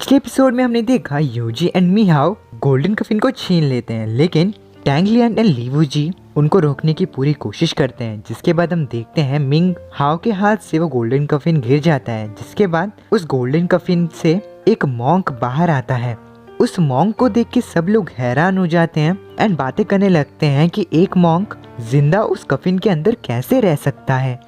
पिछले एपिसोड में हमने देखा यूजी एंड मिहाओ गोल्डन कफिन को छीन लेते हैं, लेकिन टैंग लियान एंड लीवूजी उनको रोकने की पूरी कोशिश करते हैं। जिसके बाद हम देखते हैं मिंग हाओ के हाथ से वो गोल्डन कफिन गिर जाता है। जिसके बाद उस गोल्डन कफिन से एक मॉन्क बाहर आता है। उस मॉन्क को देख के सब लोग हैरान हो जाते हैं एंड बातें करने लगते हैं कि एक मॉन्क जिंदा उस कफिन के अंदर कैसे रह सकता है।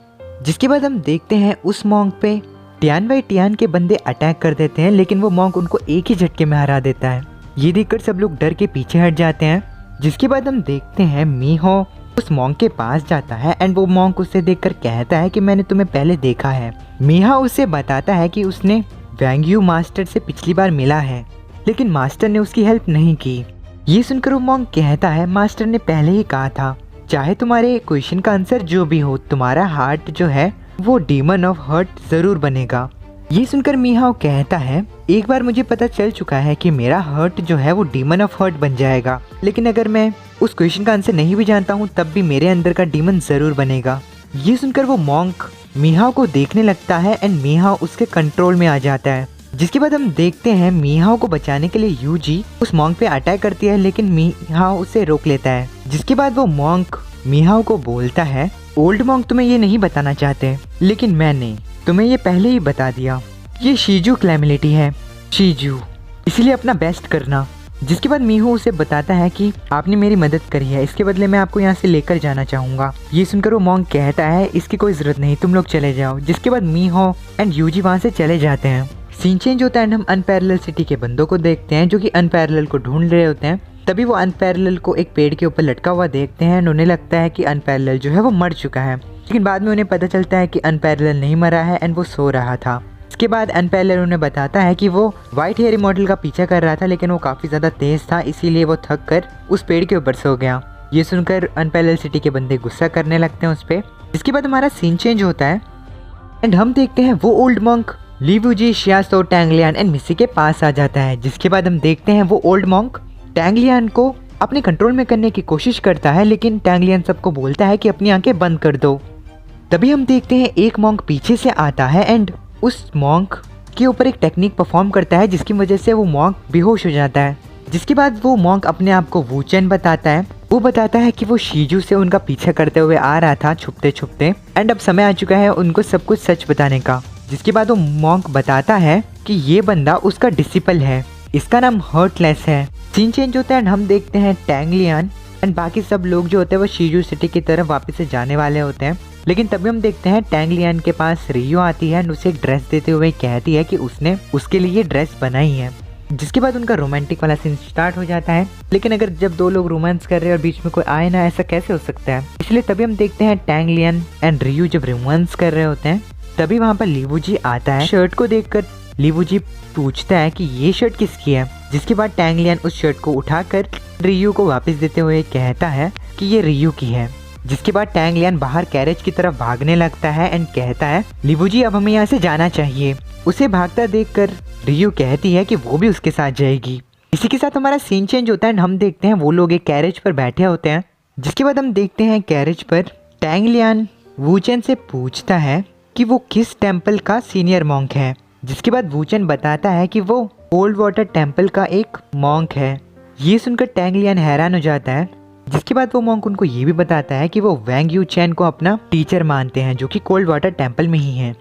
जिसके बाद हम देखते हैं उस मॉन्क पे टियान बाई टियान के बंदे अटैक कर देते हैं, लेकिन वो मॉन्क उनको एक ही झटके में हरा देता है। ये देखकर सब लोग डर के पीछे हट जाते हैं। जिसके बाद हम देखते हैं मीहो उस मॉन्क के पास जाता है एंड वो मॉन्क उसे देखकर कहता है कि मैंने तुम्हें पहले देखा है। मीहा उसे बताता है कि उसने वैंग्यू मास्टर से पिछली बार मिला है, लेकिन मास्टर ने उसकी हेल्प नहीं की। ये सुनकर वो मॉन्क कहता है मास्टर ने पहले ही कहा था, चाहे तुम्हारे क्वेश्चन का आंसर जो भी हो, तुम्हारा हार्ट जो है वो डीमन ऑफ हर्ट जरूर बनेगा। ये सुनकर मीहाओ कहता है एक बार मुझे पता चल चुका है कि मेरा हर्ट जो है वो डीमन ऑफ हर्ट बन जाएगा, लेकिन अगर मैं उस क्वेश्चन का आंसर नहीं भी जानता हूँ तब भी मेरे अंदर का डीमन जरूर बनेगा। ये सुनकर वो मॉन्क मीहाओ को देखने लगता है एंड मीहाओ उसके कंट्रोल में आ जाता है। जिसके बाद हम देखते हैं मीहाओ को बचाने के लिए यूजी उस मॉन्क पे अटैक करती है, लेकिन मीहाओ उसे रोक लेता है। जिसके बाद वो मॉन्क मीहाओ को बोलता है ओल्ड मॉन्क तुम्हें ये नहीं बताना चाहते, लेकिन मैंने तुम्हें ये पहले ही बता दिया। ये शीजू क्लैमिलिटी है, शीजू, इसलिए अपना बेस्ट करना। जिसके बाद मीहू उसे बताता है कि आपने मेरी मदद करी है, इसके बदले मैं आपको यहाँ से लेकर जाना चाहूँगा। ये सुनकर वो मॉन्क कहता है इसकी कोई ज़रूरत नहीं, तुम लोग चले जाओ। जिसके बाद मीहो एंड यूजी वहाँ से चले जाते हैं। सीन चेंज होता है एंड हम अनपैरेलल सिटी के बंदों को देखते हैं जो कि अनपैरेलल को ढूंढ रहे होते हैं। तभी वो अनपैरेलल को एक पेड़ के ऊपर लटका हुआ देखते हैं एंड उन्हें लगता है कि अनपैरेलल जो है वो मर चुका है, लेकिन बाद में उन्हें पता चलता है कि अनपैरेलल नहीं मरा है एंड वो सो रहा था। इसके बाद अनपैरेलल उन्हें बताता है कि वो व्हाइट हेयर मॉडल का पीछा कर रहा था, लेकिन वो काफ़ी ज़्यादा तेज़ था, इसीलिए वो थक कर उस पेड़ के ऊपर सो गया। ये सुनकर अनपैरेलल सिटी के बंदे गुस्सा करने लगते हैं उस पर। इसके बाद हमारा सीन चेंज होता है एंड हम देखते हैं वो ओल्ड मॉन्क लीवूजी, शियासो, टैंग लियान एंड मिसी के पास आ जाता है। जिसके बाद हम देखते हैं वो ओल्ड मॉन्क टैंग लियान को अपने कंट्रोल में करने की कोशिश करता है, लेकिन टैंग लियान सबको बोलता है कि अपनी आंखें बंद कर दो। तभी हम देखते हैं एक मॉन्क पीछे से आता है एंड उस मॉन्क के ऊपर एक टेक्निक परफॉर्म करता है, जिसकी वजह से वो मॉन्क बेहोश हो जाता है। जिसके बाद वो मॉन्क अपने आप को वूचेन बताता है। वो बताता है कि वो शीजू से उनका पीछा करते हुए आ रहा था छुपते छुपते एंड अब समय आ चुका है उनको सब कुछ सच बताने का। जिसके बाद वो मॉन्क बताता है कि ये बंदा उसका डिसिपल है, इसका नाम हर्टलेस है। सीन चेंज होता है एंड हम देखते हैं टैंग लियान एंड बाकी सब लोग जो होते हैं वो शीजू सिटी की तरफ वापस से जाने वाले होते हैं, लेकिन तभी हम देखते हैं टैंग लियान के पास रियो आती है एंड उसे एक ड्रेस देते हुए कहती है कि उसने उसके लिए ड्रेस बनाई है। जिसके बाद उनका रोमांटिक वाला सीन स्टार्ट हो जाता है, लेकिन अगर जब दो लोग रोमांस कर रहे हैं और बीच में कोई आए ना, ऐसा कैसे हो सकता है। इसलिए तभी हम देखते हैं टैंग लियान एंड रियो जब रोमांस कर रहे होते हैं तभी वहाँ पर लीवूजी आता है। शर्ट को देखकर लीवूजी पूछता है कि ये शर्ट किसकी है। जिसके बाद टैंग लियान उस शर्ट को उठाकर रियो को वापस देते हुए कहता है कि ये रियो की है। जिसके बाद टैंग लियान बाहर कैरेज की तरफ भागने लगता है एंड कहता है लीवूजी अब हमें यहाँ से जाना चाहिए। उसे भागता देखकर रियो कहती है कि वो भी उसके साथ जाएगी। इसी के साथ हमारा सीन चेंज होता है एंड हम देखते हैं वो लोग एक कैरेज पर बैठे होते हैं। जिसके बाद हम देखते हैं कैरेज पर टैंग लियान वूचेन से पूछता है कि वो किस टेम्पल का सीनियर मॉन्क है। जिसके बाद वूचेन बताता है कि वो कोल्ड वाटर टेम्पल का एक मॉन्क है। ये सुनकर टैंग लियान हैरान हो जाता है। जिसके बाद वो मॉन्क उनको ये भी बताता है कि वो वैंग यू चैन को अपना टीचर मानते हैं, जो कि कोल्ड वाटर टेम्पल में ही है।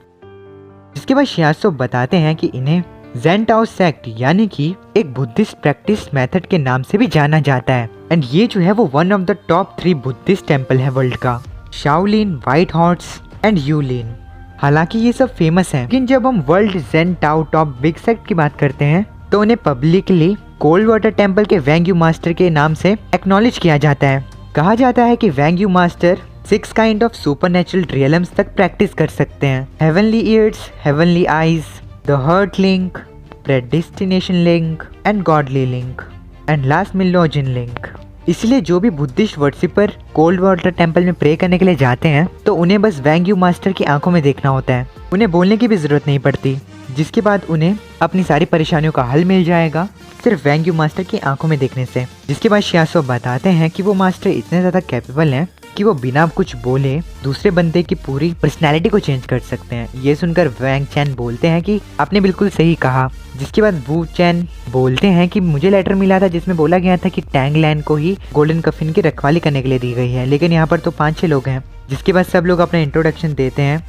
जिसके बाद शियासो बताते हैं कि इन्हें ज़ेन टाओ सेक्ट यानी कि एक बुद्धिस्ट प्रैक्टिस मेथड के नाम से भी जाना जाता है एंड ये जो है वो one of the top 3 Buddhist temple है वर्ल्ड का। Shaolin, White Horse and Yulin. हालांकि ये सब फेमस हैं, लेकिन जब हम world Zen Tao top big sect की बात करते हैं तो उन्हें पब्लिकली कोल्ड वाटर टेम्पल के वैंग यू मास्टर के नाम से एक्नॉलेज किया जाता है। कहा जाता है कि Wang Yu master 6 kind of supernatural realms तक प्रैक्टिस कर सकते हैं। Heavenly ears, heavenly eyes, the heart link, predestination link and godly link and last मिलोजिन लिंक। इसलिए जो भी Buddhist worshipper cold water temple में प्रे करने के लिए जाते हैं तो उन्हें बस वैंग यू मास्टर की आंखों में देखना होता है, उन्हें बोलने की भी जरूरत नहीं पड़ती। जिसके बाद उन्हें अपनी सारी परेशानियों का हल मिल जाएगा सिर्फ वैंग यू मास्टर की आंखों में देखने से। जिसके बाद शियासो बताते हैं कि वो मास्टर इतने ज़्यादा कैपेबल हैं कि वो बिना कुछ बोले दूसरे बंदे की पूरी पर्सनैलिटी को चेंज कर सकते हैं। ये सुनकर वैंग चैन बोलते हैं कि आपने बिल्कुल सही कहा। जिसके बाद वू चैन बोलते हैं कि मुझे लेटर मिला था जिसमें बोला गया था कि टैंग लैन को ही गोल्डन कफिन की रखवाली करने के लिए दी गई है, लेकिन यहाँ पर तो 5-6 लोग हैं। जिसके बाद सब लोग अपना इंट्रोडक्शन देते हैं।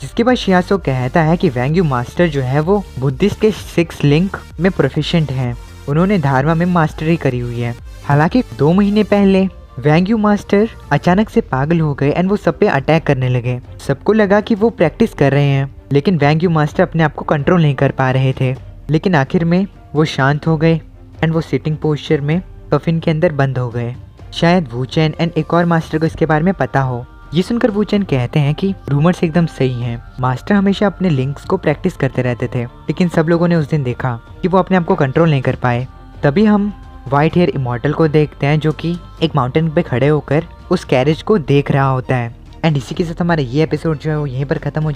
जिसके बाद शियासो कहता है कि वैंग यू मास्टर जो है वो बुद्धिस्ट के 6 लिंक में प्रोफिशिएंट हैं। उन्होंने धारमा में मास्टरी करी हुई है। हालांकि 2 महीने पहले वैंग यू मास्टर अचानक से पागल हो गए एंड वो सब पे अटैक करने लगे। सबको लगा कि वो प्रैक्टिस कर रहे हैं, लेकिन वैंग यू मास्टर अपने आप को कंट्रोल नहीं कर पा रहे थे। लेकिन आखिर में वो शांत हो गए एंड वो सिटिंग पोस्चर में कफिन के अंदर बंद हो गए। शायद वू चैन एंड एक और मास्टर को इसके बारे में पता हो। ये सुनकर वू चैन कहते हैं कि रूमर्स एकदम सही हैं। मास्टर हमेशा अपने लिंक्स को प्रैक्टिस करते रहते थे, लेकिन सब लोगों ने उस दिन देखा कि वो अपने आप को कंट्रोल नहीं कर पाए। तभी हम व्हाइट हेयर इमॉर्टल को देखते हैं जो कि एक माउंटेन पे खड़े होकर उस कैरेज को देख रहा होता है। एंड इसी के साथ हमारा ये एपिसोड जो है वो यहीं पर खत्म हो जाता है।